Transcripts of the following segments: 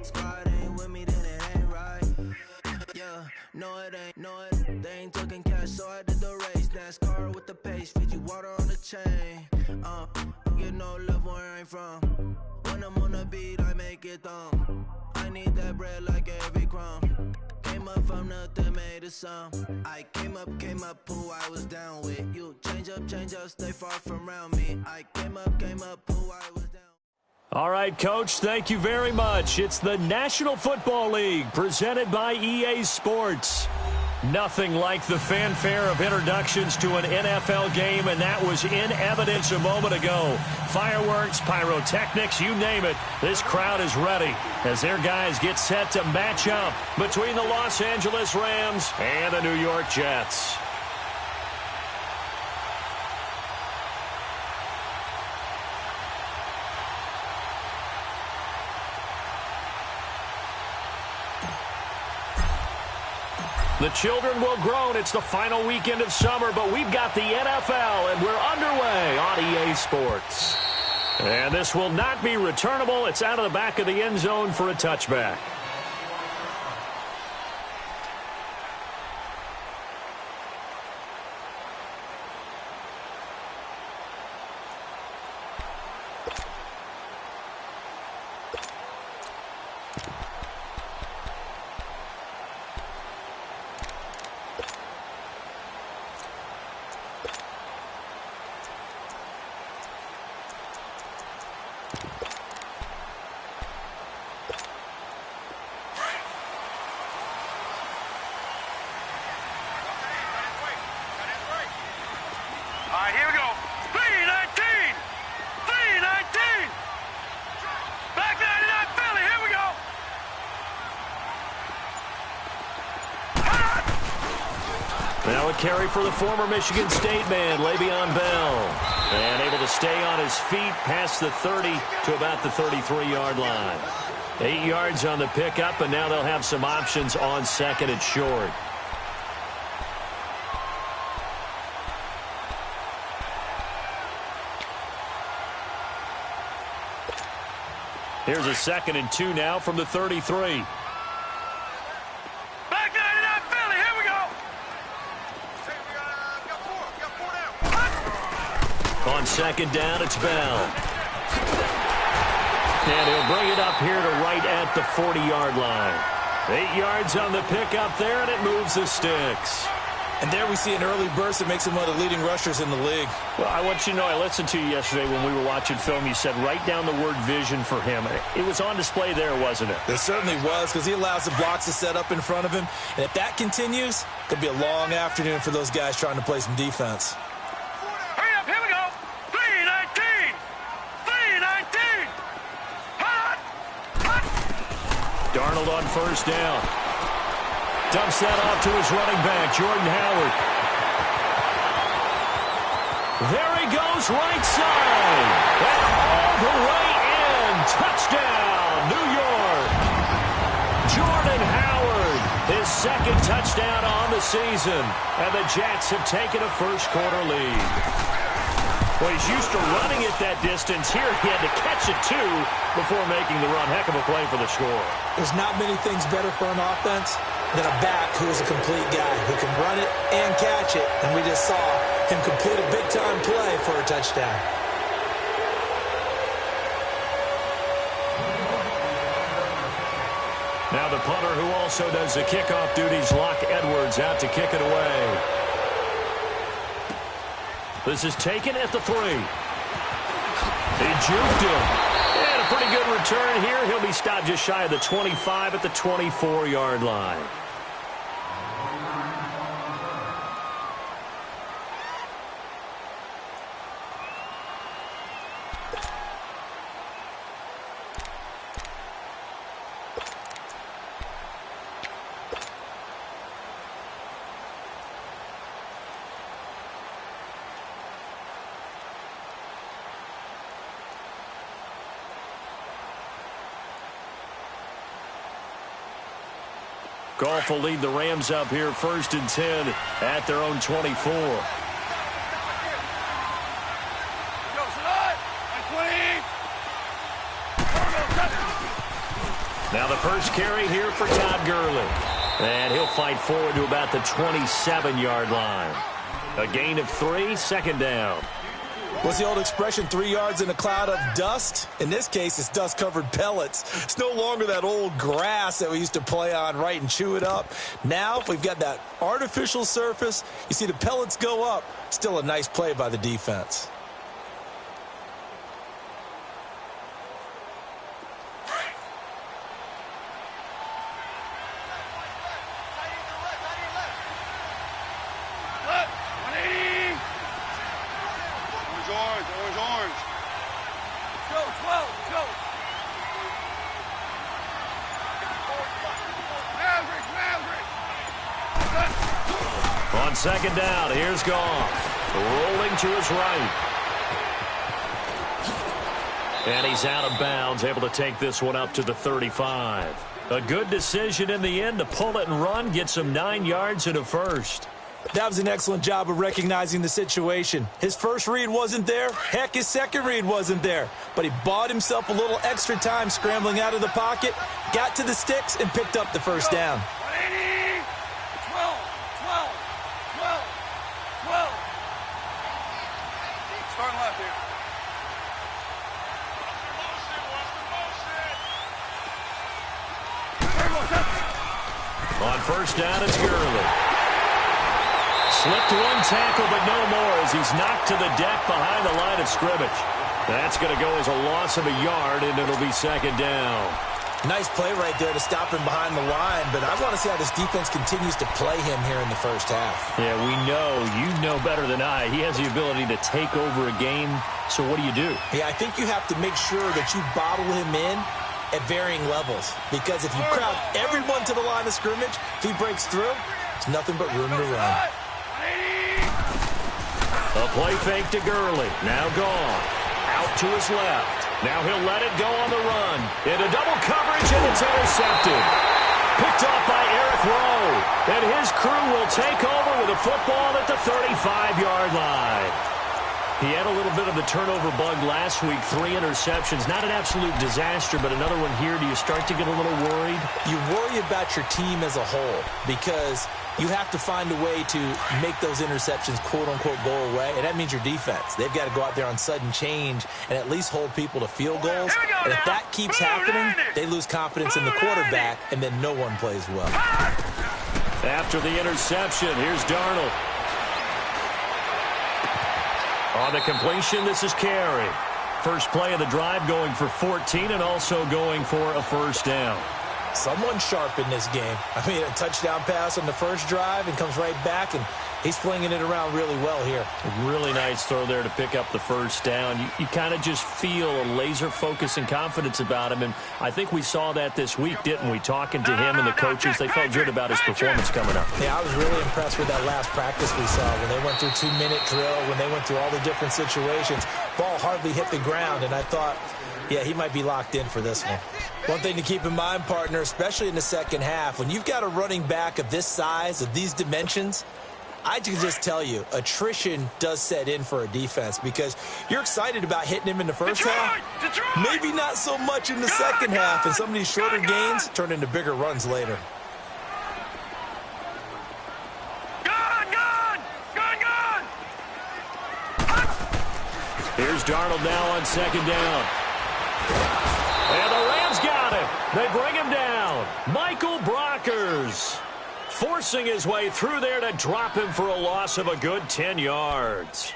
Squad ain't with me, then it ain't right. Yeah, no it ain't, they ain't talking cash, so I did the race. NASCAR with the pace, feed you water on the chain. Get no love where I ain't from. When I'm on the beat, I make it thumb. I need that bread like every crumb. Came up from nothing, made a sum. I came up, who I was down with. You change up, stay far from around me. I came up, who I was down. All right, Coach, thank you very much. It's the National Football League presented by EA Sports. Nothing like the fanfare of introductions to an NFL game, and that was in evidence a moment ago. Fireworks, pyrotechnics, you name it. This crowd is ready as their guys get set to match up between the Los Angeles Rams and the New York Jets. The children will groan. It's the final weekend of summer, but we've got the NFL, and we're underway on EA Sports. And this will not be returnable. It's out of the back of the end zone for a touchback. Now a carry for the former Michigan State man, Le'Veon Bell. And able to stay on his feet past the 30 to about the 33-yard line. 8 yards on the pickup, and now they'll have some options on second and short. Here's a 2nd and 2 now from the 33. On second down, it's Bell. And he'll bring it up here to right at the 40-yard line. 8 yards on the pickup there, and it moves the sticks. And there we see an early burst that makes him one of the leading rushers in the league. Well, I want you to know, I listened to you yesterday when we were watching film. You said write down the word vision for him. It was on display there, wasn't it? It certainly was, because he allows the blocks to set up in front of him. And if that continues, it could be a long afternoon for those guys trying to play some defense. Darnold on first down. Dumps that off to his running back, Jordan Howard. There he goes, right side. And all the way in. Touchdown, New York. Jordan Howard, his second touchdown on the season. And the Jets have taken a first-quarter lead. Well, he's used to running it that distance. Here he had to catch it, too, before making the run. Heck of a play for the score. There's not many things better for an offense than a back who is a complete guy who can run it and catch it. And we just saw him complete a big-time play for a touchdown. Now the punter who also does the kickoff duties, Locke Edwards, out to kick it away. This is taken at the 3. He juked him. And a pretty good return here. He'll be stopped just shy of the 25 at the 24-yard line. Goff will lead the Rams up here 1st and 10 at their own 24. Now the first carry here for Todd Gurley. And he'll fight forward to about the 27-yard line. A gain of 3, second down. What's the old expression, 3 yards in a cloud of dust? In this case, it's dust-covered pellets. It's no longer that old grass that we used to play on, right, and chew it up. Now, we've got that artificial surface. You see the pellets go up. Still a nice play by the defense. On second down, here's Goff. Rolling to his right. And he's out of bounds, able to take this one up to the 35. A good decision in the end to pull it and run, get some 9 yards and a first. That was an excellent job of recognizing the situation. His first read wasn't there. Heck, his second read wasn't there. But he bought himself a little extra time scrambling out of the pocket, got to the sticks, and picked up the first down. On first down, it's Gurley. Slipped one tackle, but no more as he's knocked to the deck behind the line of scrimmage. That's going to go as a loss of a yard, and it'll be second down. Nice play right there to stop him behind the line, but I want to see how this defense continues to play him here in the first half. Yeah, we know. You know better than I. He has the ability to take over a game, so what do you do? Yeah, I think you have to make sure that you bottle him in at varying levels, because if you crowd everyone to the line of scrimmage, if he breaks through, it's nothing but room to run. A play fake to Gurley. Now gone. Out to his left. Now he'll let it go on the run. Into double coverage, and it's intercepted. Picked off by Eric Rowe. And his crew will take over with a football at the 35-yard line. He had a little bit of the turnover bug last week. 3 interceptions. Not an absolute disaster, but another one here. Do you start to get a little worried? You worry about your team as a whole because you have to find a way to make those interceptions, quote-unquote, go away, and that means your defense. They've got to go out there on sudden change and at least hold people to field goals. And if that keeps happening, they lose confidence in the quarterback, and then no one plays well. After the interception, here's Darnold. On the completion, this is Carey. First play of the drive going for 14 and also going for a first down. Someone sharp in this game. I mean, a touchdown pass on the first drive and comes right back, and he's flinging it around really well here. A really nice throw there to pick up the first down. You kind of just feel a laser focus and confidence about him, and I think we saw that this week, didn't we? Talking to him and the coaches, they felt good about his performance coming up. Yeah, I was really impressed with that last practice we saw when they went through 2-minute drill, when they went through all the different situations. Ball hardly hit the ground, and I thought, yeah, he might be locked in for this one. One thing to keep in mind, partner, especially in the second half, when you've got a running back of this size, of these dimensions, I can just tell you, attrition does set in for a defense because you're excited about hitting him in the first half. Maybe not so much in the second half, and some of these shorter gains turn into bigger runs later. Here's Darnold now on second down. And the Rams got him. They bring him down. Michael Brockers forcing his way through there to drop him for a loss of a good 10 yards.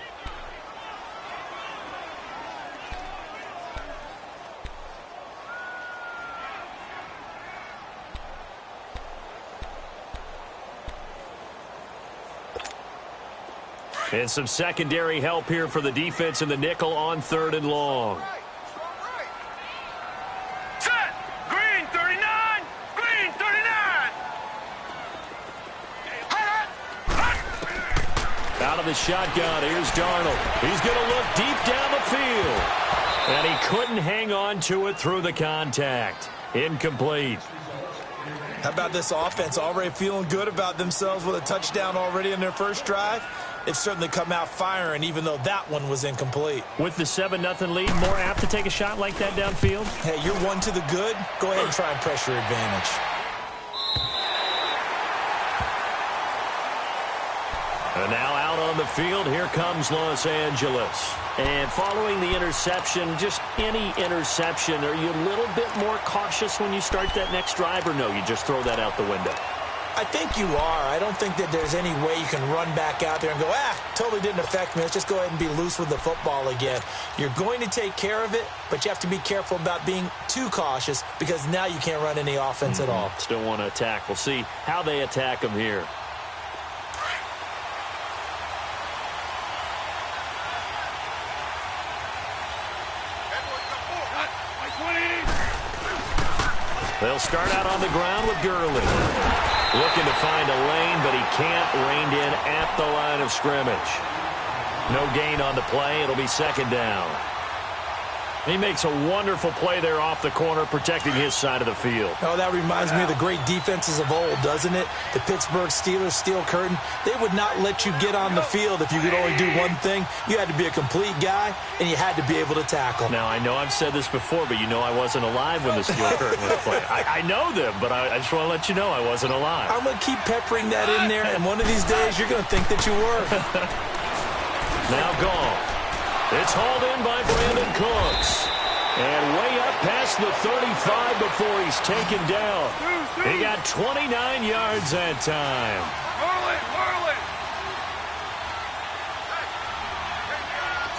And some secondary help here for the defense in the nickel on 3rd and long. Set! Green 39! Green 39! Out of the shotgun, here's Darnold. He's going to look deep down the field. And he couldn't hang on to it through the contact. Incomplete. How about this offense already feeling good about themselves with a touchdown already in their first drive? they've certainly come out firing, even though that one was incomplete. With the 7-0 lead, more apt to take a shot like that downfield? Hey, you're one to the good. Go ahead and try and press your advantage. And now out on the field, here comes Los Angeles. And following the interception, just any interception, are you a little bit more cautious when you start that next drive, or no, you just throw that out the window? I think you are. I don't think that there's any way you can run back out there and go, totally didn't affect me. Let's just go ahead and be loose with the football again. You're going to take care of it, but you have to be careful about being too cautious because now you can't run any offense at all. Still want to attack. We'll see how they attack them here. They'll start out on the ground with Gurley. Looking to find a lane, but he can't. Reined in at the line of scrimmage. No gain on the play. It'll be second down. He makes a wonderful play there off the corner, protecting his side of the field. Oh, that reminds me of the great defenses of old, doesn't it? The Pittsburgh Steelers, Steel Curtain. They would not let you get on the field if you could only do one thing. You had to be a complete guy, and you had to be able to tackle. Now, I know I've said this before, but you know I wasn't alive when the Steel Curtain was playing. I know them, but I just want to let you know I wasn't alive. I'm going to keep peppering that in there, and one of these days you're going to think that you were. Now gone. It's hauled in by Brandon Cooks. And way up past the 35 before he's taken down. He got 29 yards that time. Whirl it, whirl it.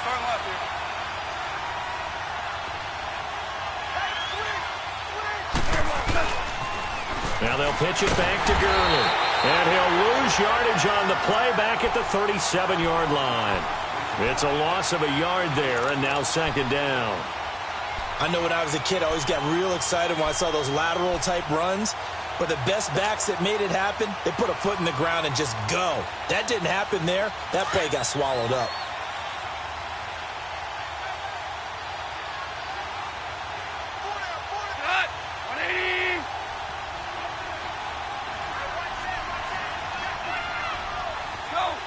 Start left here. Now they'll pitch it back to Gurley. And he'll lose yardage on the play back at the 37-yard line. It's a loss of a yard there, and now second down. I know when I was a kid, I always got real excited when I saw those lateral-type runs. But the best backs that made it happen, they put a foot in the ground and just go. That didn't happen there. That play got swallowed up. Cut. 180. Go.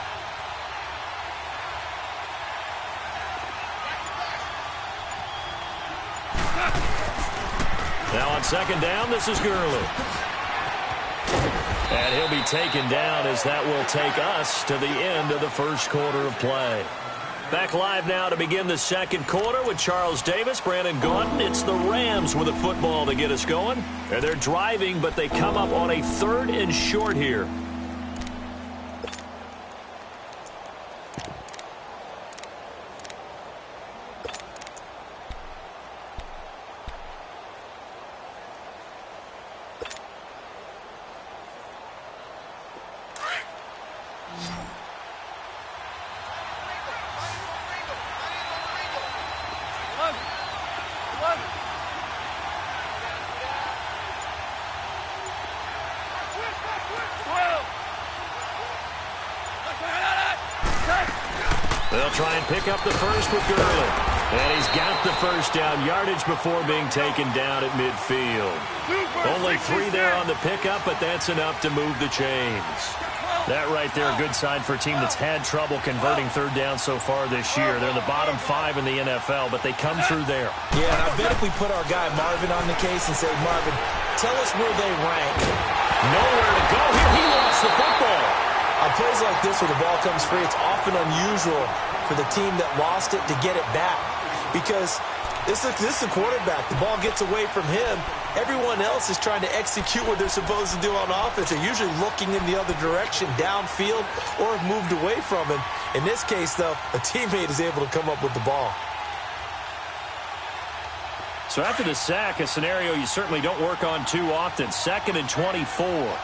Now on second down, this is Gurley. And he'll be taken down as that will take us to the end of the first quarter of play. Back live now to begin the second quarter with Charles Davis, Brandon Gaudin. It's the Rams with a football to get us going. And they're driving, but they come up on a 3rd and short here. They'll try and pick up the first with Gurley. And he's got the first down yardage before being taken down at midfield. Only 3 there on the pickup, but that's enough to move the chains. That right there, a good sign for a team that's had trouble converting third down so far this year. They're in the bottom 5 in the NFL, but they come through there. Yeah, and I bet if we put our guy Marvin on the case and say, Marvin, tell us where they rank. Nowhere to go here. He lost the football. On plays like this where the ball comes free, it's often unusual for the team that lost it to get it back. Because this is the quarterback. The ball gets away from him. Everyone else is trying to execute what they're supposed to do on offense. They're usually looking in the other direction, downfield, or have moved away from him. In this case, though, a teammate is able to come up with the ball. So after the sack, a scenario you certainly don't work on too often. 2nd and 24.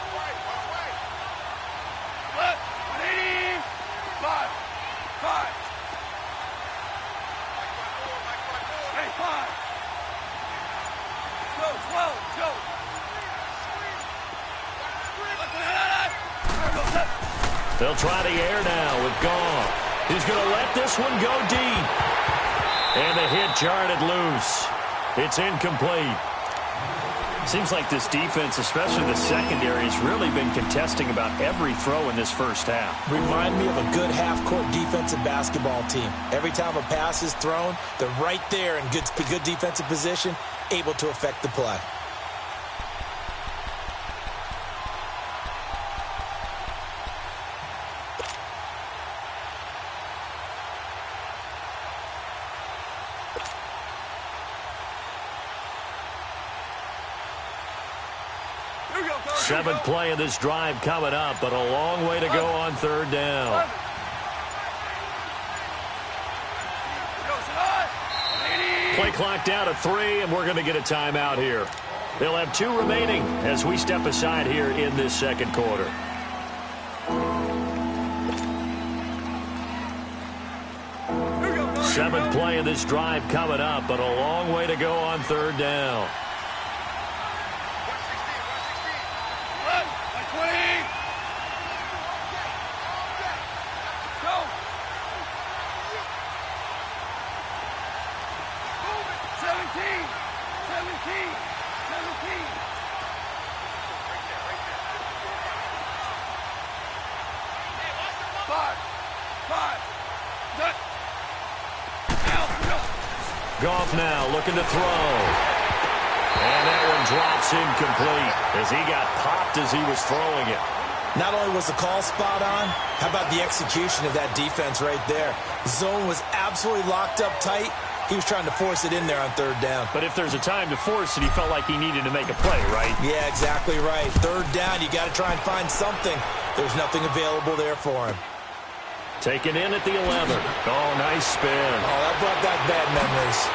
They'll try the air now with Goff. He's going to let this one go deep. And the hit jarred it loose. It's incomplete. Seems like this defense, especially the secondary, has really been contesting about every throw in this first half. Remind me of a good half-court defensive basketball team. Every time a pass is thrown, they're right there in good defensive position, able to affect the play. Seventh play of this drive coming up, but a long way to go on third down. Play clock down to 3, and we're going to get a timeout here. They'll have 2 remaining as we step aside here in this second quarter. Seventh play of this drive coming up, but a long way to go on third down. Goff now looking to throw. And that one drops incomplete as he got popped as he was throwing it. Not only was the call spot on, how about the execution of that defense right there? Zone was absolutely locked up tight. He was trying to force it in there on third down. But if there's a time to force it, he felt like he needed to make a play, right? Yeah, exactly right. Third down, you got to try and find something. There's nothing available there for him. Taken in at the 11. Oh, nice spin. Oh, that brought back bad memories.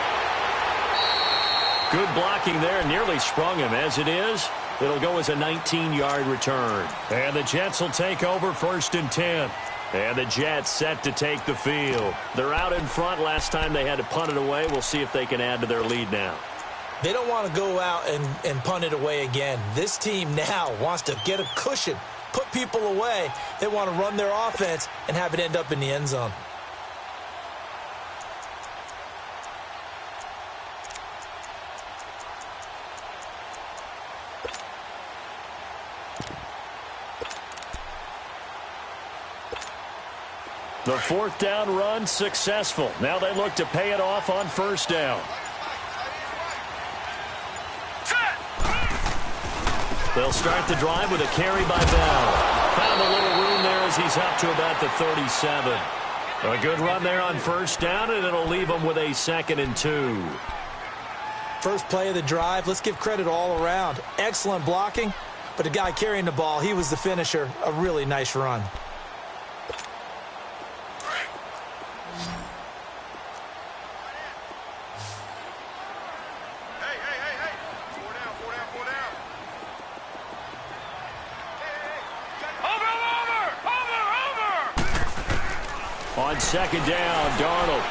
Good blocking there. Nearly sprung him. As it is, it'll go as a 19-yard return. And the Jets will take over 1st and 10. And the Jets set to take the field. They're out in front. Last time they had to punt it away. We'll see if they can add to their lead now. They don't want to go out and punt it away again. This team now wants to get a cushion, put people away. They want to run their offense and have it end up in the end zone. The 4th down run successful. Now they look to pay it off on 1st down. They'll start the drive with a carry by Bell. Found a little room there as he's up to about the 37. A good run there on 1st down, and it'll leave him with a 2nd and 2. First play of the drive, let's give credit all around. Excellent blocking, but the guy carrying the ball, he was the finisher. A really nice run. On 2nd down, Darnold.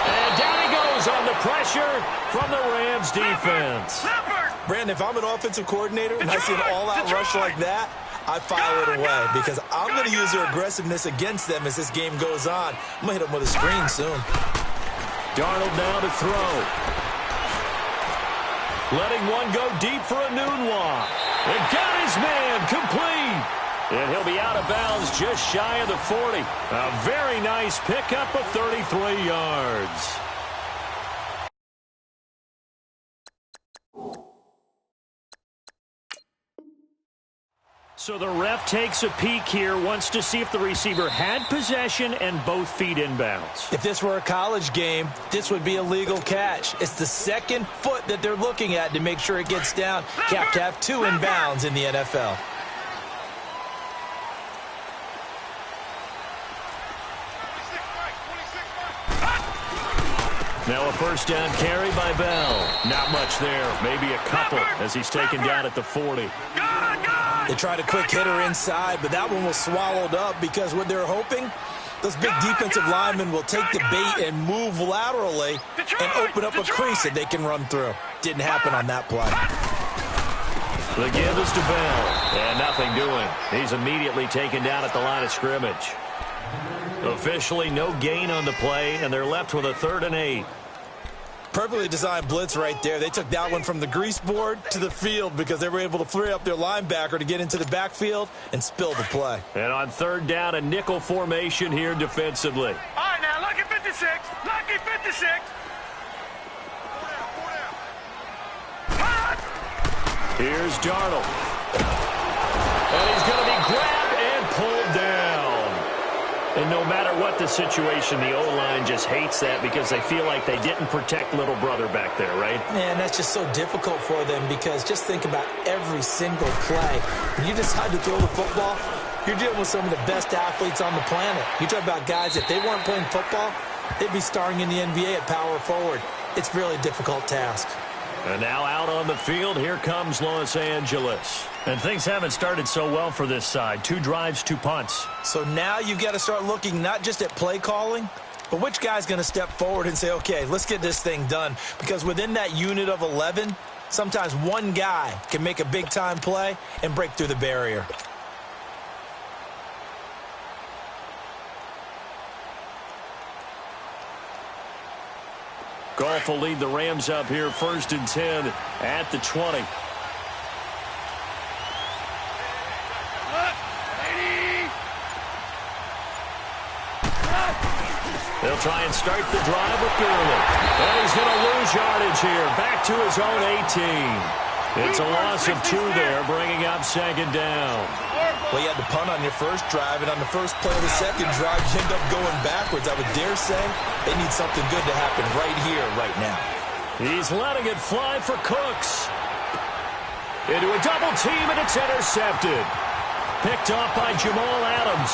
And down he goes on the pressure from the Rams defense. Brandon, if I'm an offensive coordinator and I see an all-out rush like that, I file it away because I'm going to use their aggressiveness against them as this game goes on. I'm going to hit them with a screen soon. Darnold now to throw. Letting one go deep for a Nunwa. And got his man complete. And he'll be out of bounds just shy of the 40. A very nice pickup of 33 yards. So the ref takes a peek here, wants to see if the receiver had possession and both feet inbounds. If this were a college game, this would be a legal catch. It's the 2nd foot that they're looking at to make sure it gets down. You have to have 2 inbounds in the NFL. Now a 1st down carry by Bell. Not much there. Maybe a couple as he's taken down at the 40. They tried a quick hitter inside, but that one was swallowed up because what they're hoping, those big defensive linemen will take the bait and move laterally and open up a crease that they can run through. Didn't happen on that play. The give is to Bell, and nothing doing. He's immediately taken down at the line of scrimmage. Officially no gain on the play, and they're left with a 3rd and 8. Perfectly designed blitz right there. They took that one from the grease board to the field because they were able to free up their linebacker to get into the backfield and spill the play. And on third down, a nickel formation here defensively. All right, now, lucky 56. Lucky 56. Here's Darnold. And he's going to be grabbed and pulled down. And no matter what the situation, the O-line just hates that because they feel like they didn't protect little brother back there, right? Man, that's just so difficult for them because just think about every single play. When you decide to throw the football, you're dealing with some of the best athletes on the planet. You talk about guys, if they weren't playing football, they'd be starring in the NBA at power forward. It's a really difficult task. And now out on the field, here comes Los Angeles. And things haven't started so well for this side. 2 drives, 2 punts. So now you've got to start looking not just at play calling, but which guy's going to step forward and say, okay, let's get this thing done. Because within that unit of 11, sometimes one guy can make a big-time play and break through the barrier. Goff will lead the Rams up here 1st and 10 at the 20. They'll try and start the drive with Gurley. And he's going to lose yardage here. Back to his own 18. It's a loss of 2 there, bringing up 2nd down. Well, you had to punt on your first drive, and on the first play of the second drive, you end up going backwards. I would dare say they need something good to happen right here, right now. He's letting it fly for Cooks. Into a double team, and it's intercepted. Picked off by Jamal Adams.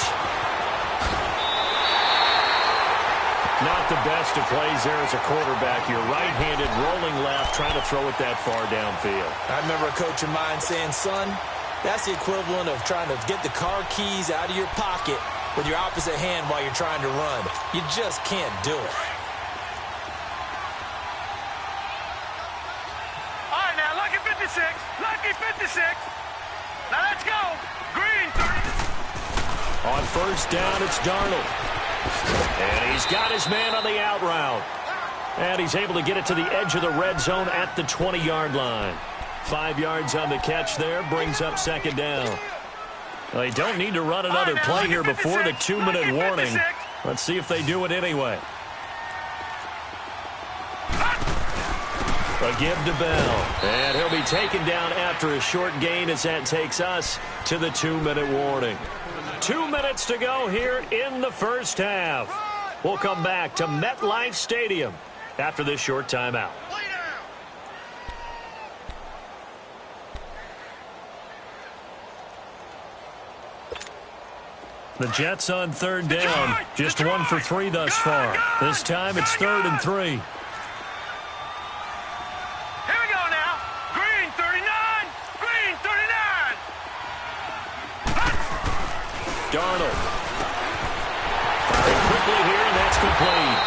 Not the best of plays there as a quarterback. You're right-handed, rolling left, trying to throw it that far downfield. I remember a coach of mine saying, son, that's the equivalent of trying to get the car keys out of your pocket with your opposite hand while you're trying to run. You just can't do it. All right, now, lucky 56. Lucky 56. Now, let's go. Green 30. On 1st down, it's Darnold. And he's got his man on the out route. And he's able to get it to the edge of the red zone at the 20-yard line. 5 yards on the catch there, brings up 2nd down. They don't need to run another play here before the 2-minute warning. Let's see if they do it anyway. A give to Bell. And he'll be taken down after a short gain as that takes us to the 2-minute warning. 2 minutes to go here in the first half. We'll come back to MetLife Stadium after this short timeout. The Jets on 3rd down. Just 1 for 3 thus far. This time it's 3rd and 3. Here we go now. Green 39. Green 39. Darnold. Firing quickly here, and that's complete.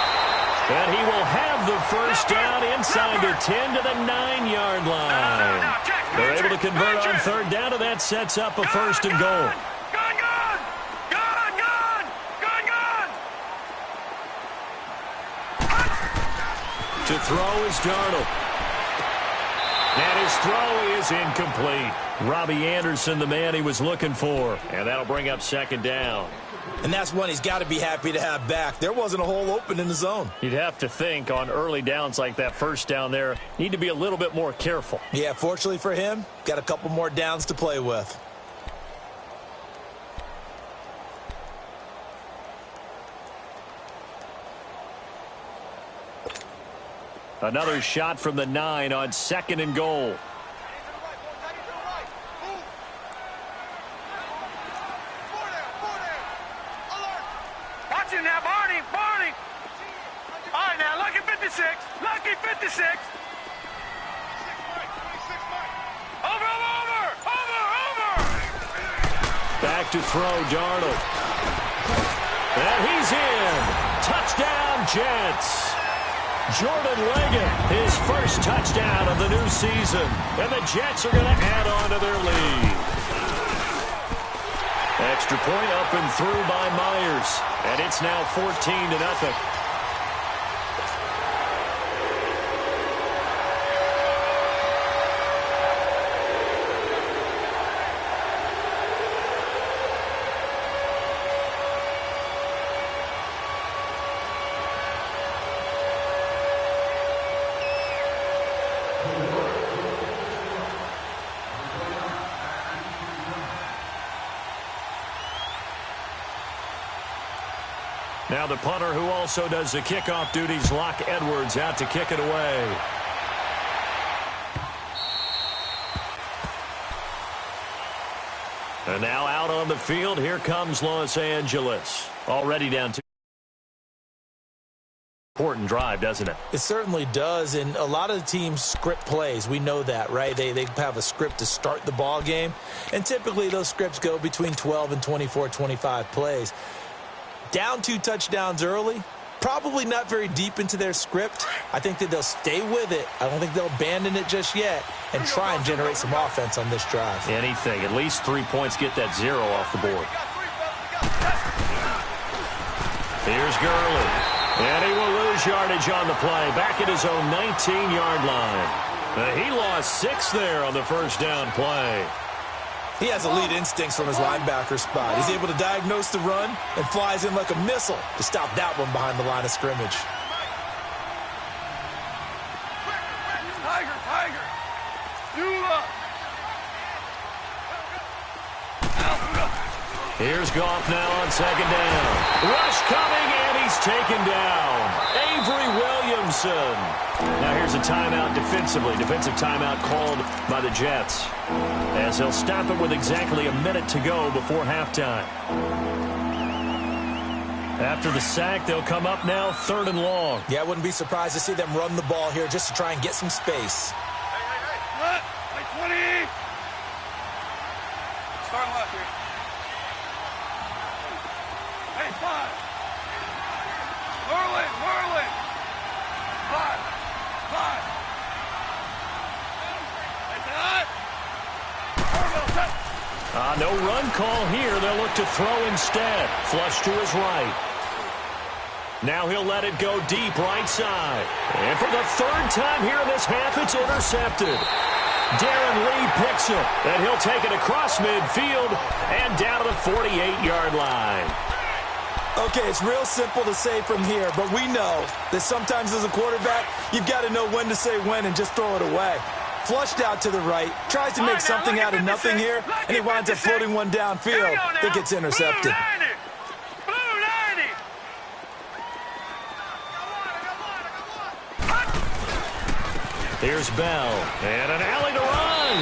And he will have the first down inside the 10 to the 9-yard line. They're able to convert on 3rd down, and that sets up a 1st and goal. To throw is Darnold. And his throw is incomplete. Robbie Anderson, the man he was looking for. And that'll bring up 2nd down. And that's one he's got to be happy to have back. There wasn't a hole open in the zone. You'd have to think on early downs like that 1st down there, need to be a little bit more careful. Yeah, fortunately for him, got a couple more downs to play with. Another shot from the 9 on 2nd and goal. Watch it now, Barney. Barney. All right, now, lucky 56. Lucky 56. Over. Back to throw, Darnold. And he's in. Touchdown, Jets. Jordan Leggett, his first touchdown of the new season. And the Jets are going to add on to their lead. Extra point up and through by Myers. And it's now 14-0. Now the punter who also does the kickoff duties, Locke Edwards, out to kick it away. And now out on the field, here comes Los Angeles. Already down to important drive, doesn't it? It certainly does, and a lot of the teams script plays. We know that, right? They have a script to start the ball game, and typically those scripts go between 12 and 24, 25 plays. Down 2 touchdowns early, probably not very deep into their script. I think that they'll stay with it. I don't think they'll abandon it just yet and try and generate some offense on this drive. Anything. At least 3 points, get that 0 off the board. Here's Gurley. And he will lose yardage on the play. Back at his own 19-yard line. He lost 6 there on the first down play. He has elite instincts from his linebacker spot. He's able to diagnose the run and flies in like a missile to stop that one behind the line of scrimmage. Tiger. You up. Here's Goff now on second down. Rush coming, and he's taken down. Avery Williamson. Now here's a timeout defensively. Defensive timeout called by the Jets, as they'll stop it with exactly a minute to go before halftime. After the sack, they'll come up now 3rd and long. Yeah, I wouldn't be surprised to see them run the ball here just to try and get some space. Hey. Like 20. Start left here. Hey, 5. Whirling. 5. No run call here. They'll look to throw instead. Flush to his right. Now he'll let it go deep right side. And for the 3rd time here in this half, it's intercepted. Darren Lee picks it, and he'll take it across midfield and down to the 48-yard line. Okay, it's real simple to say from here, but we know that sometimes as a quarterback, you've got to know when to say when and just throw it away. Flushed out to the right, tries to make something out of nothing here, and he winds up floating one downfield that gets intercepted. Blue 90. Here's Bell, and an alley to run.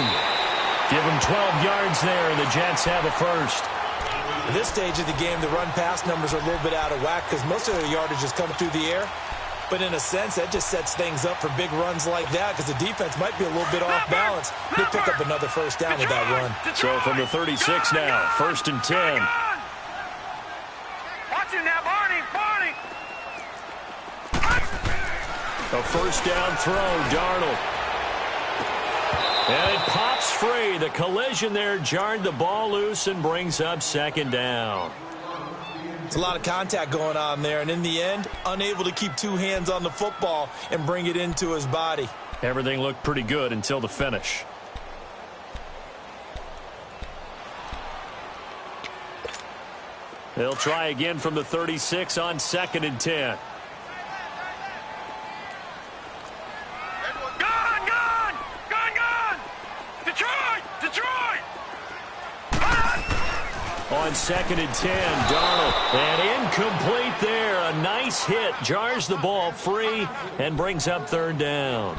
Give him 12 yards there, and the Jets have a first. At this stage of the game, the run-pass numbers are a little bit out of whack because most of their yardage is coming through the air. But in a sense, that just sets things up for big runs like that because the defense might be a little bit off balance. They pick up another first down with that run. So from the 36 now, 1st and 10. Watch him now, Barney. A first down throw, Darnold. And it pops free. The collision there jarred the ball loose and brings up 2nd down. It's a lot of contact going on there, and in the end, unable to keep 2 hands on the football and bring it into his body. Everything looked pretty good until the finish. They'll try again from the 36 on 2nd and 10. On 2nd and 10, Darnold. And incomplete there. A nice hit. Jars the ball free and brings up 3rd down.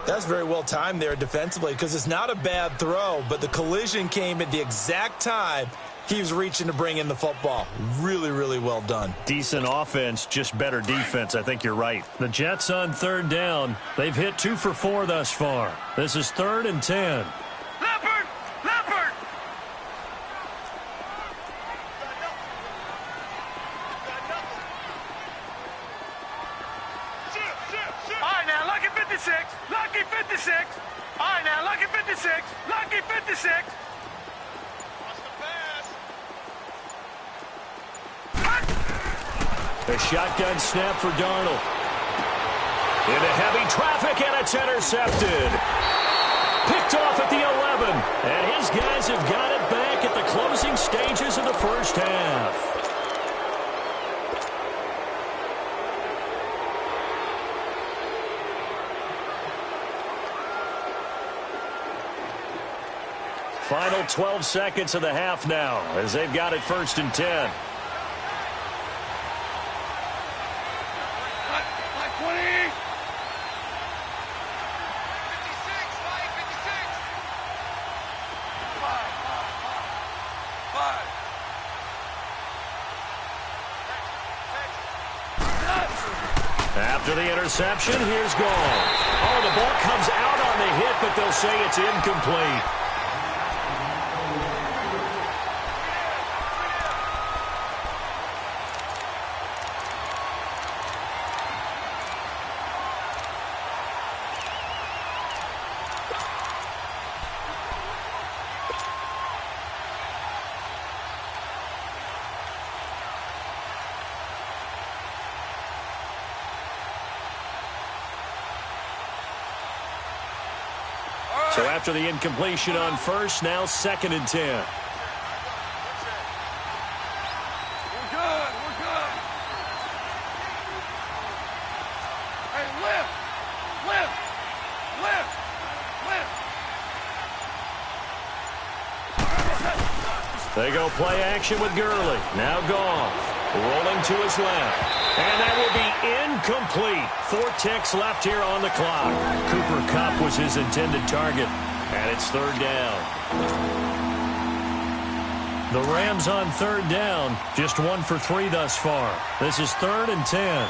That's very well timed there defensively because it's not a bad throw, but the collision came at the exact time he was reaching to bring in the football. Really, really well done. Decent offense, just better defense. I think you're right. The Jets on 3rd down. They've hit 2 for 4 thus far. This is 3rd and 10. Lucky 56. All right, now, lucky 56. Lucky 56. What's the pass? A shotgun snap for Darnold. Into heavy traffic, and it's intercepted. Picked off at the 11. And his guys have got it back at the closing stages of the first half. Final 12 seconds of the half now as they've got it 1st and 10. After the interception, here's Goff. Oh, the ball comes out on the hit, but they'll say it's incomplete. So after the incompletion on first, now 2nd and 10. We're good. We're good. Hey, lift. Lift. Lift. Lift. They go play action with Gurley. Now Goff. Rolling to his left. And that will be incomplete. 4 ticks left here on the clock. Cooper Kupp was his intended target. And it's 3rd down. The Rams on 3rd down. Just 1 for 3 thus far. This is 3rd and 10.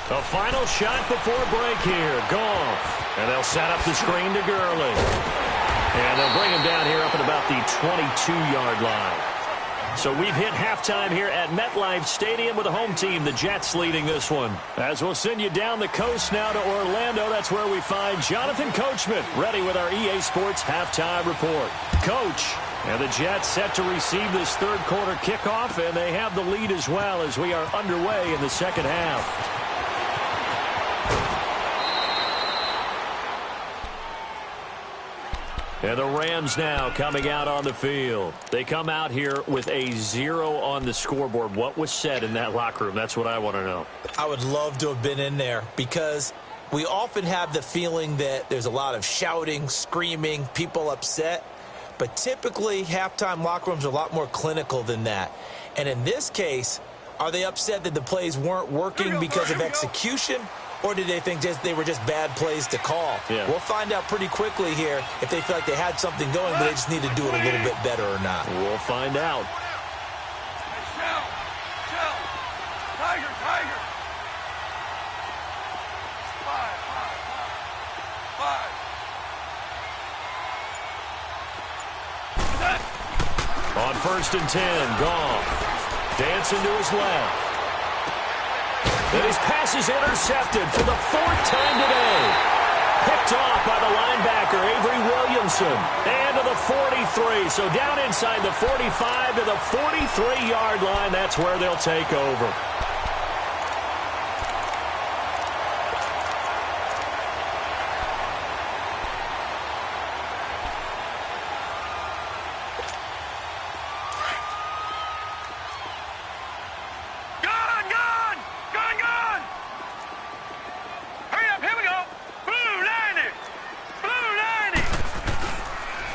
The final shot before break here. Goff. And they'll set up the screen to Gurley. And they'll bring him down here up at about the 22-yard line. So we've hit halftime here at MetLife Stadium with the home team, the Jets, leading this one. As we'll send you down the coast now to Orlando, that's where we find Jonathan Coachman, ready with our EA Sports halftime report. Coach, and the Jets set to receive this 3rd quarter kickoff, and they have the lead as well as we are underway in the 2nd half. And the Rams now coming out on the field. They come out here with a 0 on the scoreboard. What was said in that locker room? That's what I want to know. I would love to have been in there because we often have the feeling that there's a lot of shouting, screaming, people upset. But typically, halftime locker rooms are a lot more clinical than that. And in this case, are they upset that the plays weren't working because of execution? Or did they think they were just bad plays to call? Yeah. We'll find out pretty quickly here if they feel like they had something going, but they just need to do it a little bit better or not. We'll find out. Shell. Tiger. 5. On 1st and 10, Goff. Dancing to his left. And his pass is intercepted for the 4th time today. Picked off by the linebacker, Avery Williamson. And to the 43. So down inside the 45 to the 43-yard line. That's where they'll take over.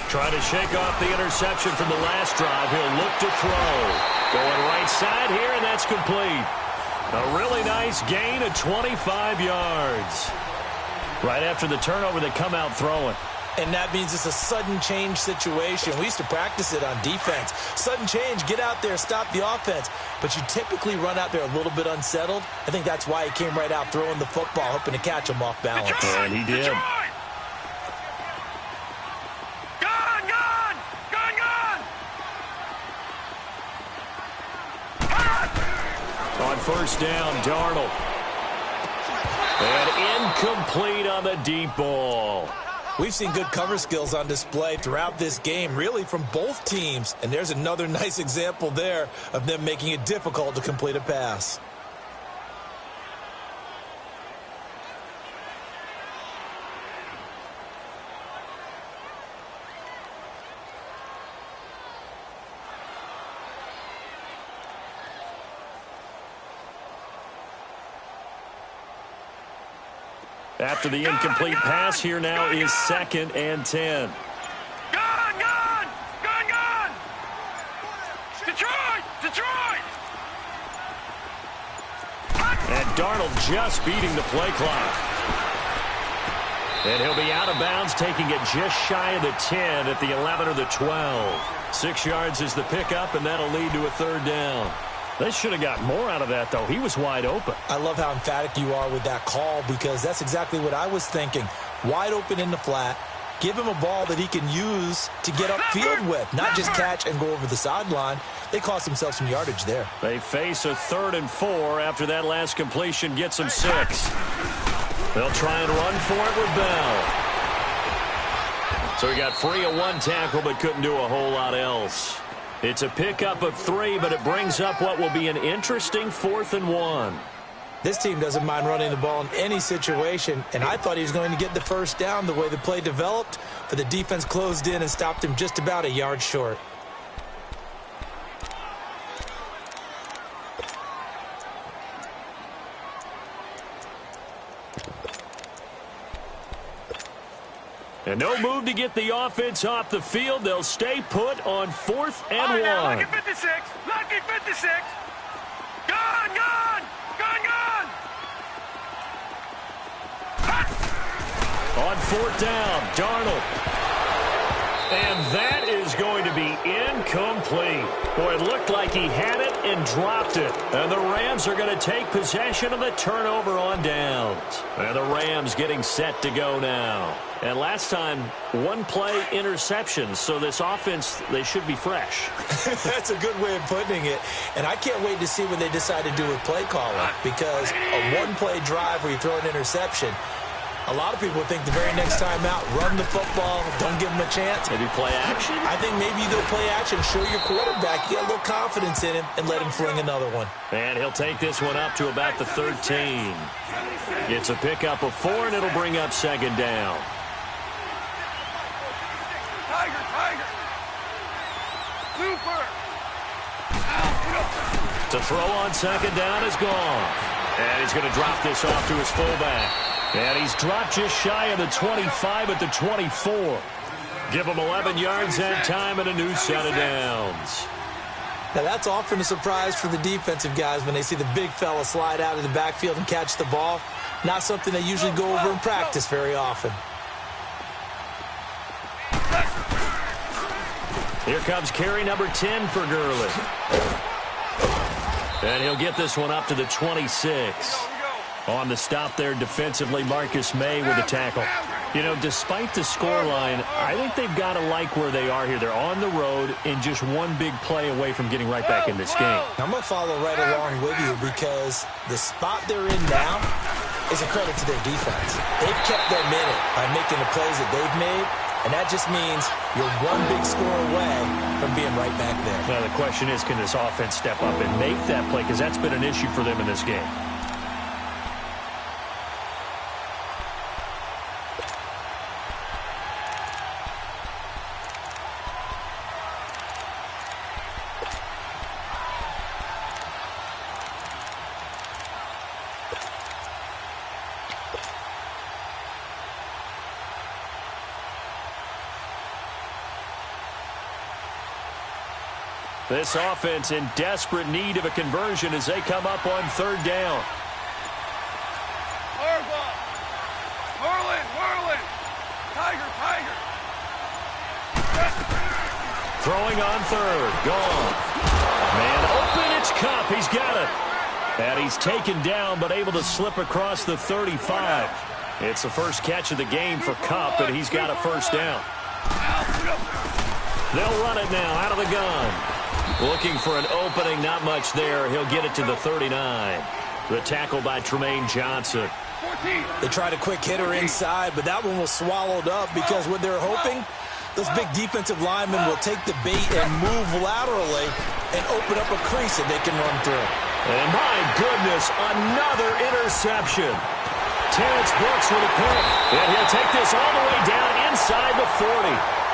Trying to shake off the interception from the last drive. He'll look to throw. Going right side here, and that's complete. A really nice gain of 25 yards. Right after the turnover, they come out throwing. And that means it's a sudden change situation. We used to practice it on defense. Sudden change, get out there, stop the offense. But you typically run out there a little bit unsettled. I think that's why he came right out throwing the football, hoping to catch him off balance. And he did. On 1st down, Darnold. And incomplete on the deep ball. We've seen good cover skills on display throughout this game, really from both teams. And there's another nice example there of them making it difficult to complete a pass. After the incomplete pass, here now is 2nd and 10. Gone! Detroit! And Darnold just beating the play clock. And he'll be out of bounds, taking it just shy of the 10 at the 11 or the 12. 6 yards is the pickup, and that'll lead to a third down. They should have got more out of that, though. He was wide open. I love how emphatic you are with that call, because that's exactly what I was thinking. Wide open in the flat. Give him a ball that he can use to get upfield with, not just catch and go over the sideline. They cost themselves some yardage there. They face a 3rd and 4 after that last completion gets them 6. They'll try and run for it with Bell. So he got free of 1 tackle but couldn't do a whole lot else. It's a pickup of 3, but it brings up what will be an interesting 4th and 1. This team doesn't mind running the ball in any situation, and I thought he was going to get the first down the way the play developed, but the defense closed in and stopped him just about a yard short. And no move to get the offense off the field. They'll stay put on 4th and 1. Now, lucky 56. Lucky 56. Gone, gone. Gone, gone. On 4th down, Darnold. And that is going to be incomplete. Boy, it looked like he had it and dropped it. And the Rams are going to take possession of the turnover on downs. And the Rams getting set to go now. And last time, 1 play interception. So this offense, they should be fresh. That's a good way of putting it. And I can't wait to see what they decide to do with play calling. Because a 1-play drive where you throw an interception, a lot of people think the very next time out, run the football, don't give them a chance. Maybe play action? I think maybe you go play action, show your quarterback, you got a little confidence in him, and let him fling another one. And he'll take this one up to about the 13. It's a pickup of 4, and it'll bring up 2nd down. Tiger, Tiger. Super. To throw on 2nd down is gone. And he's going to drop this off to his fullback. And he's dropped just shy of the 25 at the 24. Give him 11 yards that time and a new set of downs. Now, that's often a surprise for the defensive guys when they see the big fella slide out of the backfield and catch the ball. Not something they usually go over in practice very often. Here comes carry number 10 for Gurley. And he'll get this one up to the 26. On the stop there defensively, Marcus May with the tackle. You know, despite the scoreline, I think they've got to like where they are here. They're on the road and just 1 big play away from getting right back in this game. I'm going to follow right along with you because the spot they're in now is a credit to their defense. They've kept them in it by making the plays that they've made, and that just means you're 1 big score away from being right back there. Now, the question is, can this offense step up and make that play? Because that's been an issue for them in this game. This offense in desperate need of a conversion as they come up on 3rd down. Whirling. Tiger, Tiger. Throwing on 3rd. Gone. Man open. It's Kupp. He's got it. And he's taken down but able to slip across the 35. It's the first catch of the game for Kupp, and he's got a first down. They'll run it now out of the gun. Looking for an opening, not much there. He'll get it to the 39. The tackle by Tremaine Johnson. They tried a quick hitter inside, but that one was swallowed up because what they're hoping, those big defensive linemen will take the bait and move laterally and open up a crease that they can run through. And my goodness, another interception. Terrence Brooks with a pick. And he'll take this all the way down inside the 40.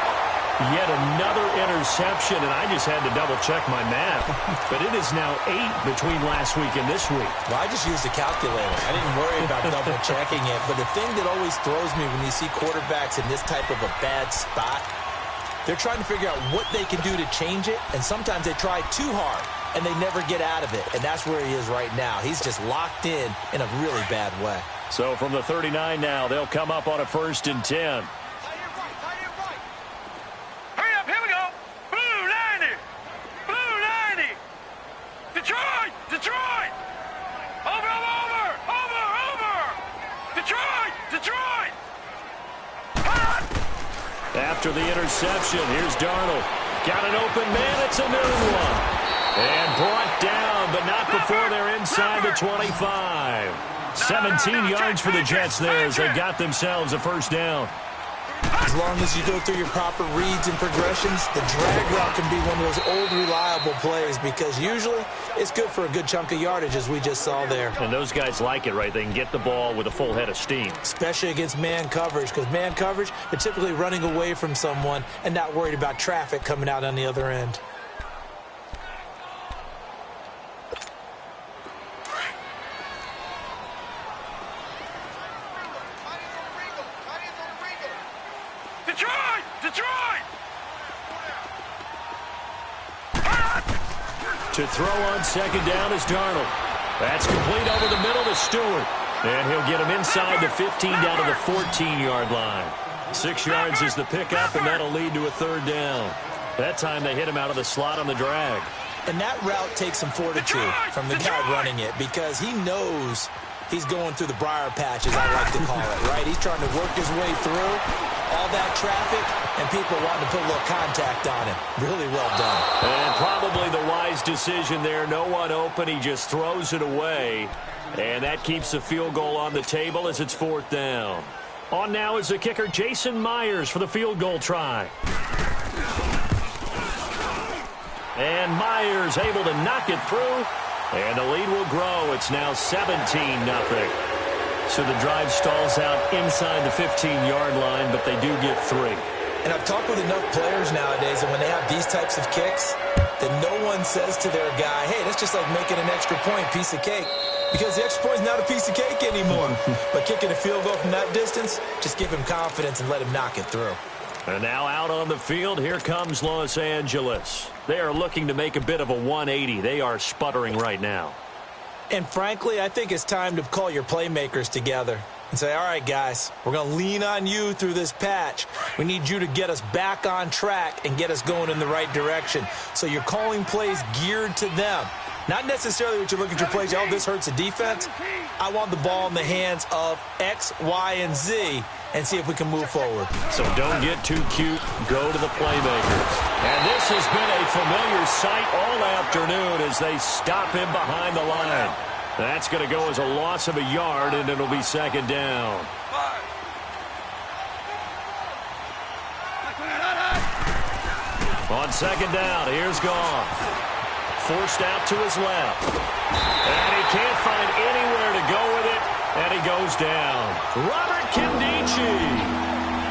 Yet another interception, and I just had to double-check my math. But it is now 8 between last week and this week. Well, I just used a calculator. I didn't worry about double-checking it. But the thing that always throws me when you see quarterbacks in this type of a bad spot, they're trying to figure out what they can do to change it, and sometimes they try too hard. and they never get out of it. And that's where he is right now. He's just locked in a really bad way. So from the 39 now, they'll come up on a 1st and 10. Hurry up, here we go. Blue 90. Blue 90. Detroit. Detroit. Over. Detroit. Detroit. Hot. After the interception, here's Darnold. Got an open man. It's a new one. And brought down, but not before they're inside the 25. 17 yards for the Jets there as they got themselves a 1st down. As long as you go through your proper reads and progressions, the drag route can be one of those old reliable plays because usually it's good for a good chunk of yardage, as we just saw there. And those guys like it, right? They can get the ball with a full head of steam. Especially against man coverage, because man coverage, they're typically running away from someone and not worried about traffic coming out on the other end. To throw on 2nd down is Darnold. That's complete over the middle to Stewart. And he'll get him inside the 15 down to the 14-yard line. 6 yards is the pickup, and that'll lead to a 3rd down. That time they hit him out of the slot on the drag. And that route takes some fortitude from the guy running it because he knows he's going through the briar patch, as I like to call it, right? He's trying to work his way through all that traffic and people wanting to put a little contact on him. Really well done. And probably the wise decision there. No one open. He just throws it away. And that keeps the field goal on the table as it's 4th down. On now is the kicker, Jason Myers, for the field goal try. And Myers able to knock it through. And the lead will grow. It's now 17-0. So the drive stalls out inside the 15-yard line, but they do get 3. And I've talked with enough players nowadays, and when they have these types of kicks, that no one says to their guy, hey, that's just like making an extra point, piece of cake. Because the extra point is not a piece of cake anymore. But kicking a field goal from that distance, just give him confidence and let him knock it through. And now out on the field, here comes Los Angeles. They are looking to make a bit of a 180. They are sputtering right now. And frankly, I think it's time to call your playmakers together and say, all right, guys, we're going to lean on you through this patch. We need you to get us back on track and get us going in the right direction. So you're calling plays geared to them. Not necessarily what you look at your plays, oh, this hurts the defense. I want the ball in the hands of X, Y, and Z and see if we can move forward. So don't get too cute. Go to the playmakers. And this has been a familiar sight all afternoon as they stop him behind the line. That's going to go as a loss of a yard, and it'll be 2nd down. On 2nd down, here's Goff. Forced out to his left. And he can't find anywhere to go with it, and he goes down. Robert Kindici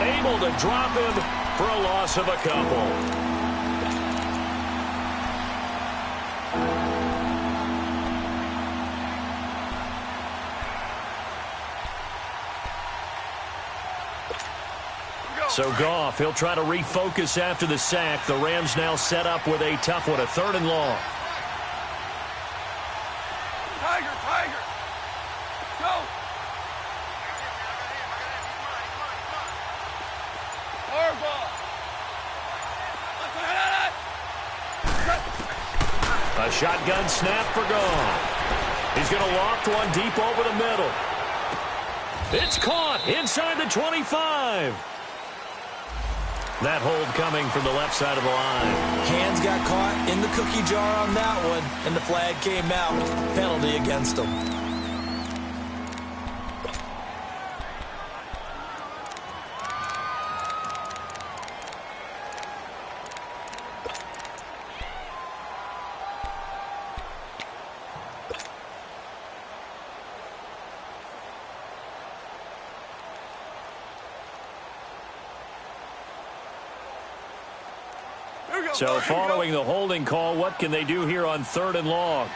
able to drop him for a loss of a couple. So Goff, he'll try to refocus after the sack. The Rams now set up with a tough one, a 3rd and long. Tiger, go. A shotgun snap for Goff. He's going to loft one deep over the middle. It's caught inside the 25. That hold coming from the left side of the line. Hands got caught in the cookie jar on that one, and the flag came out. Penalty against him. So following the holding call, what can they do here on 3rd and long?